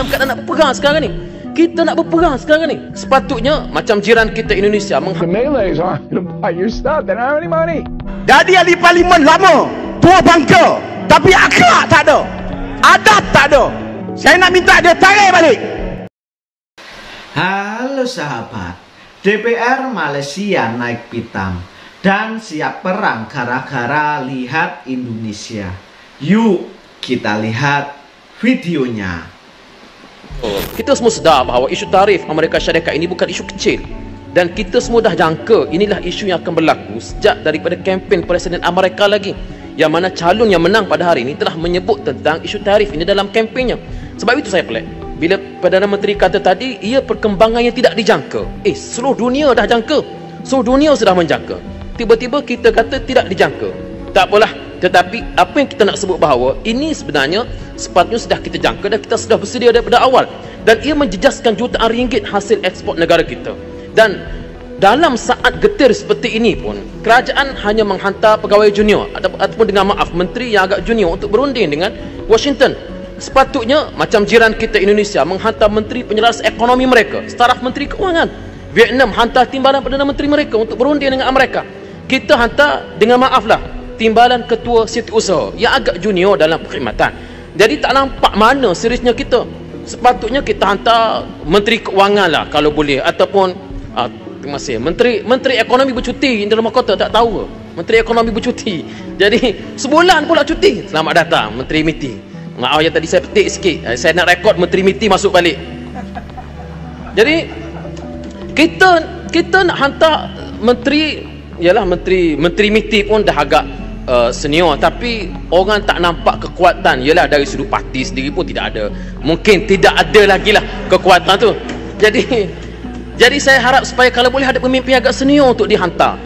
dalam keadaan nak berperang sekarang ni. Kita nak berperang sekarang ni. Sepatutnya macam jiran kita Indonesia The Malays aren't going to buy your stuff. They don't have any money. Jadi ahli parlimen lama, tua bangka, tapi akhlak tak ada, adab tak ada. Saya nak minta dia tarik balik. Halo sahabat, DPR Malaysia naik pitam dan siap perang gara-gara lihat Indonesia. Yuk kita lihat videonya. Kita semua sedar bahawa isu tarif Amerika Syarikat ini bukan isu kecil. Dan kita semua dah jangka inilah isu yang akan berlaku sejak daripada kempen Presiden Amerika lagi. Yang mana calon yang menang pada hari ini telah menyebut tentang isu tarif ini dalam kempennya. Sebab itu saya pelik bila Perdana Menteri kata tadi ia perkembangan yang tidak dijangka. Seluruh dunia dah jangka. Seluruh dunia sudah menjangka. Tiba-tiba kita kata tidak dijangka. Tak apalah. Tetapi apa yang kita nak sebut bahawa ini sebenarnya sepatutnya sudah kita jangka dan kita sudah bersedia daripada awal. Dan ia menjejaskan jutaan ringgit hasil ekspor negara kita. Dan dalam saat getir seperti ini pun kerajaan hanya menghantar pegawai junior ataupun dengan maaf menteri yang agak junior untuk berunding dengan Washington. Sepatutnya macam jiran kita Indonesia menghantar menteri penyelaras ekonomi mereka, staf menteri keuangan. Vietnam hantar timbalan Perdana Menteri mereka untuk berunding dengan Amerika. Kita hantar dengan maaflah timbalan ketua setiausaha yang agak junior dalam perkhidmatan. Jadi tak nampak mana seriusnya kita. Sepatutnya kita hantar menteri keuangan lah kalau boleh, ataupun terima kasih, menteri ekonomi bercuti di rumah kota, tak tahu ke? Menteri ekonomi bercuti. Jadi sebulan pula cuti. Selamat datang Menteri MITI. Maaf yang tadi saya petik sikit. Saya nak rekod Menteri MITI masuk balik. Jadi kita nak hantar menteri, ialah menteri MITI pun dah agak senior, tapi orang tak nampak kekuatan. Ialah dari sudut parti sendiri pun tidak ada, mungkin tidak ada lagi lah kekuatan tu. Jadi saya harap supaya kalau boleh ada pemimpin agak senior untuk dihantar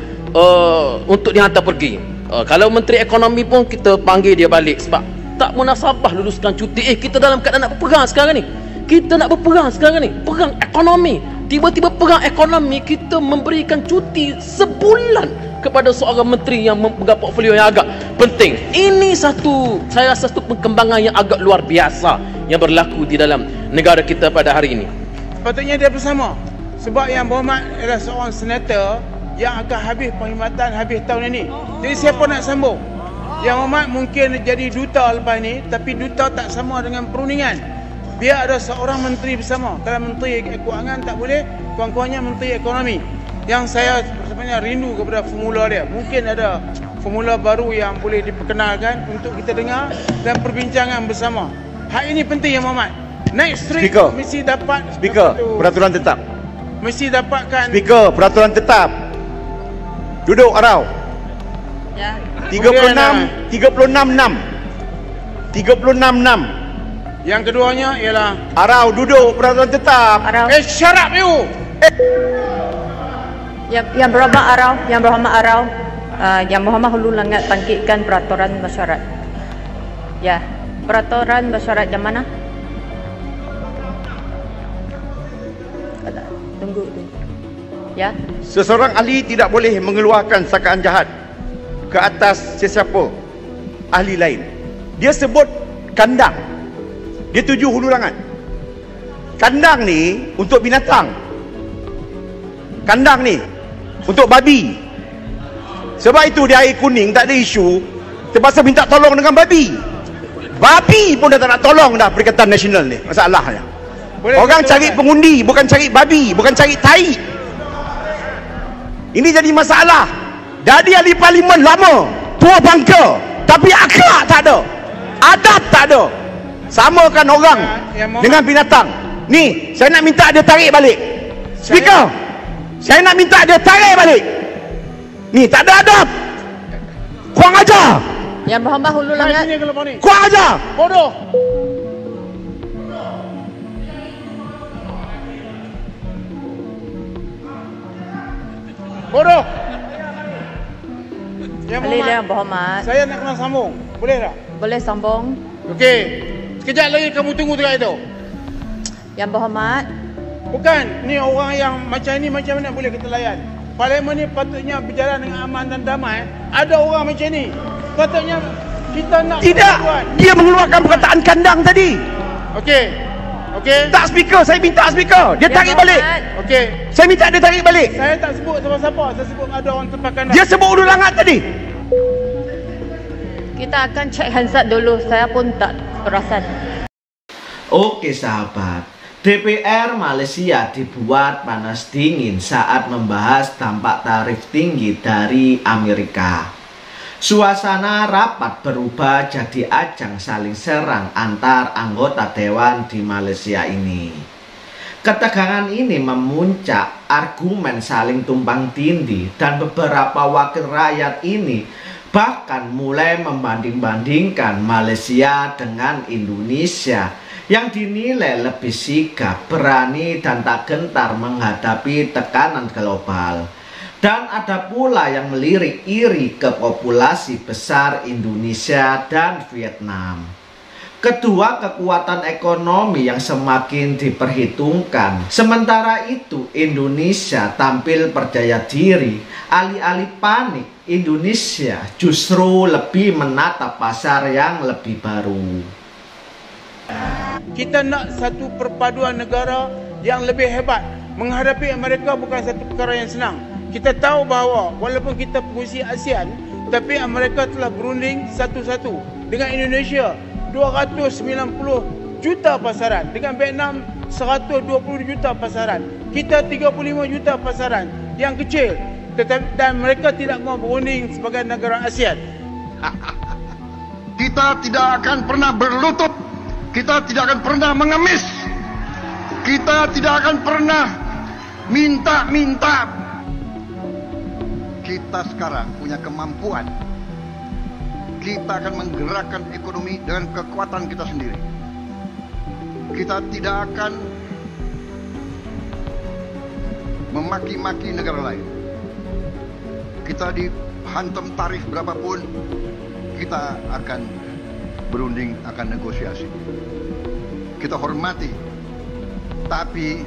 pergi. Kalau menteri ekonomi pun kita panggil dia balik sebab tak munasabah luluskan cuti. Kita dalam keadaan nak berperang sekarang ni. Kita nak berperang sekarang ni, perang ekonomi. Tiba-tiba perang ekonomi kita memberikan cuti sebulan kepada seorang menteri yang memegang portfolio yang agak penting. Ini saya rasa satu perkembangan yang agak luar biasa yang berlaku di dalam negara kita pada hari ini. Patutnya dia bersama. Sebab yang Berhormat adalah seorang senator yang akan habis perkhidmatan habis tahun ini. Jadi siapa nak sambung? Yang Berhormat mungkin jadi duta lepas ni, tapi duta tak sama dengan perundingan. Biar ada seorang menteri bersama. Kalau menteri keuangan tak boleh, kurang-kurangnya menteri ekonomi. Yang saya sebenarnya rindu kepada formula dia. Mungkin ada formula baru yang boleh diperkenalkan untuk kita dengar dan perbincangan bersama. Hal ini penting Yang Berhormat. Next street mesti dapat Peraturan tetap. Mesti dapatkan Peraturan tetap. Duduk Arau. Ya. 36-6. Yang keduanya ialah Arau duduk peraturan tetap. Shut up you. Yang Berhormat Arau, Yang Berhormat Hulu Langat tangkitkan peraturan bersyarat. Ya, peraturan bersyarat yang mana? Tunggu. Ya. Seseorang ahli tidak boleh mengeluarkan sakaan jahat ke atas sesiapa ahli lain. Dia sebut kandang. Dia tuju hulu langat. Kandang ni untuk binatang. Kandang ni untuk babi. Sebab itu di air kuning tak ada isu terpaksa minta tolong dengan babi. Babi pun dah tak nak tolong dah Perikatan Nasional ni. Masalahnya orang cari pengundi, bukan cari babi, bukan cari tai. Ini jadi masalah. Jadi ahli parlimen lama, tua bangka, tapi akhlak tak ada, adab tak ada. Samakan orang dengan binatang. Ni, saya nak minta dia tarik balik. Speaker, saya nak minta dia tarik balik. Ni, tak ada adab. Kurang ajar. Yang Berhormat Hulu Langat. Kurang ajar. Bodoh. Bodoh. Yang Berhormat. Saya nak kena sambung. Boleh tak? Boleh sambung. Okey. Sekejap lagi kamu tunggu dekat itu. Yang Berhormat. Bukan. Ni orang yang macam ni macam mana boleh kita layan? Parlimen ni patutnya berjalan dengan aman dan damai. Ada orang macam ni. Patutnya kita nak... Tidak. Dia mengeluarkan perkataan kandang tadi. Okey. Okey. Tak speaker, saya minta speaker. Dia tarik balik. Okey. Saya minta dia tarik balik. Saya tak sebut siapa-siapa. Saya sebut ada orang tempakan. Dia sebut Ulu Langat tadi. Kita akan cek Hansat dulu. Saya pun tak perasan. Oke sahabat, DPR Malaysia dibuat panas dingin saat membahas dampak tarif tinggi dari Amerika. Suasana rapat berubah jadi ajang saling serang antar anggota dewan di Malaysia ini. Ketegangan ini memuncak, argumen saling tumpang tindih, dan beberapa wakil rakyat ini bahkan mulai membanding-bandingkan Malaysia dengan Indonesia yang dinilai lebih sigap, berani, dan tak gentar menghadapi tekanan global. Dan ada pula yang melirik iri ke populasi besar Indonesia dan Vietnam. Kedua kekuatan ekonomi yang semakin diperhitungkan. Sementara itu Indonesia tampil percaya diri. Alih-alih panik, Indonesia justru lebih menatap pasar yang lebih baru. Kita nak satu perpaduan negara yang lebih hebat. Menghadapi Amerika bukan satu perkara yang senang. Kita tahu bahawa walaupun kita pengurusi ASEAN, tapi Amerika telah berunding satu-satu. Dengan Indonesia 290 juta pasaran, dengan Vietnam 120 juta pasaran, kita 35 juta pasaran yang kecil, dan mereka tidak mau berunding sebagai negara ASEAN. Kita tidak akan pernah berlutut, kita tidak akan pernah mengemis, kita tidak akan pernah minta-minta. Kita sekarang punya kemampuan. Kita akan menggerakkan ekonomi dengan kekuatan kita sendiri. Kita tidak akan memaki-maki negara lain. Kita dihantam tarif berapapun, kita akan berunding, akan negosiasi. Kita hormati, tapi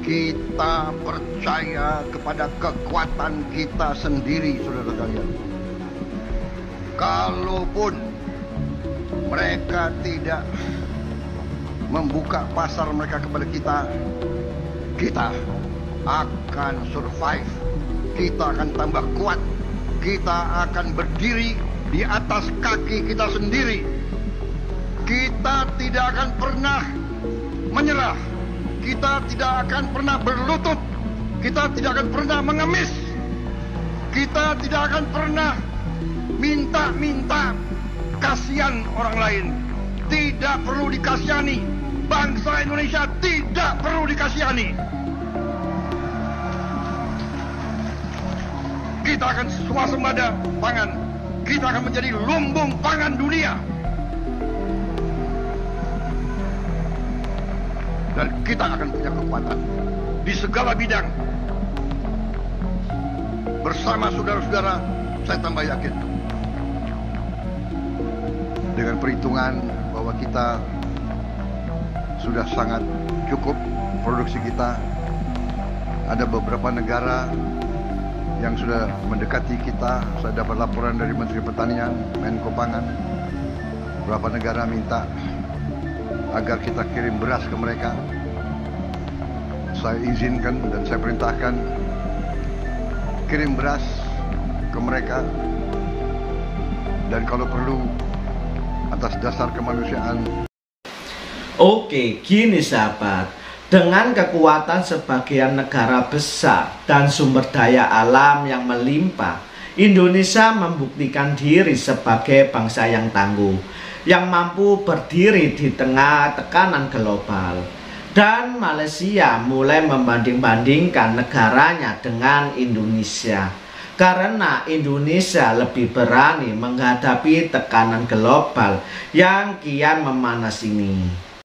kita percaya kepada kekuatan kita sendiri, saudara sekalian. Kalaupun mereka tidak membuka pasar mereka kepada kita, kita akan survive. Kita akan tambah kuat. Kita akan berdiri di atas kaki kita sendiri. Kita tidak akan pernah menyerah. Kita tidak akan pernah berlutut. Kita tidak akan pernah mengemis. Kita tidak akan pernah minta-minta kasihan orang lain. Tidak perlu dikasihani. Bangsa Indonesia tidak perlu dikasihani. Kita akan swasembada pangan. Kita akan menjadi lumbung pangan dunia. Dan kita akan punya kekuatan di segala bidang. Bersama saudara-saudara, saya tambah yakin dengan perhitungan bahwa kita sudah sangat cukup produksi kita. Ada beberapa negara yang sudah mendekati kita. Saya dapat laporan dari Menteri Pertanian, Menko Pangan. Beberapa negara minta agar kita kirim beras ke mereka. Saya izinkan dan saya perintahkan kirim beras ke mereka, dan kalau perlu atas dasar kemanusiaan. Oke, gini sahabat, dengan kekuatan sebagian negara besar dan sumber daya alam yang melimpah, Indonesia membuktikan diri sebagai bangsa yang tangguh, yang mampu berdiri di tengah tekanan global. Dan Malaysia mulai membanding-bandingkan negaranya dengan Indonesia, karena Indonesia lebih berani menghadapi tekanan global yang kian memanas ini.